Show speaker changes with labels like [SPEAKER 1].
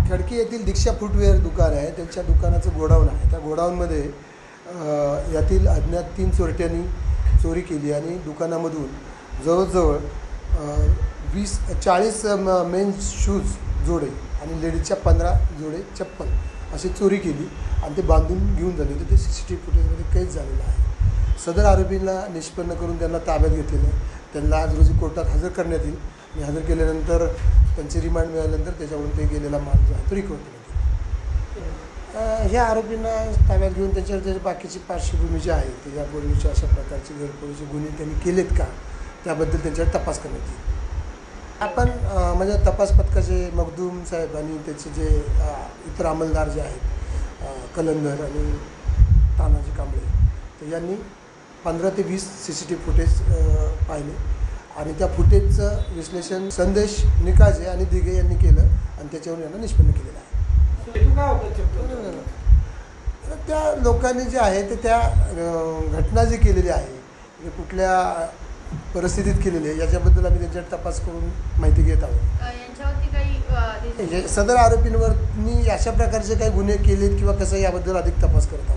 [SPEAKER 1] खडकी येथील दीक्षा फुटवेअर दुकान आहे, त्यांच्या दुकानाचं गोडाऊन आहे. त्या गोडाऊनमध्ये यातील अज्ञात 3 चोरट्यांनी चोरी केली आणि दुकानामधून जवळजवळ 40 मेन्स शूज जोडे आणि लेडीजच्या 15 जोडे चप्पल अशी चोरी केली आणि ते बांधून घेऊन झाले होते. ते CCTV फुटेजमध्ये कैद झालेलं आहे. सदर आरोपींना निष्पन्न करून त्यांना ताब्यात घेतलेलं आहे. त्यांना आज रोजी कोर्टात हजर करण्यात येईल आणि हजर केल्यानंतर त्यांची रिमांड मिळाल्यानंतर त्याच्यावरून ते गेलेला माल जो आहे तो रिकवर करण्यात येईल. ह्या आरोपींना ताब्यात घेऊन त्याच्या बाकीची पार्श्वभूमी जी आहे त्याच्यापूर्वीच्या अशा प्रकारचे गैरप्रवृत्तीचे गुन्हे त्यांनी केलेत का त्याबद्दल त्यांच्यावर तपास करण्यात येईल. आपण म्हणजे तपास पथकाचे मखदूम साहेब आणि त्याचे जे इतर अंमलदार जे आहेत कलंदर आणि तानाजी कांबळे तर यांनी 15 ते 20 CCTV फुटेज पाहिले आणि त्या फुटेजचं विश्लेषण संदेश निकाजे आणि दिघे यांनी केलं आणि त्याच्यावरून यांना निष्पन्न केलेलं आहे. त्या लोकांनी जे आहे ते त्या घटना जी केलेली आहे कुठल्या परिस्थितीत केलेली आहे याच्याबद्दल आम्ही त्यांच्यावर तपास करून माहिती घेत आहोत.
[SPEAKER 2] यांच्यावरती काही
[SPEAKER 1] सदर आरोपींवर अशा प्रकारचे काही गुन्हे केलेत किंवा कसं याबद्दल अधिक तपास करत आहोत.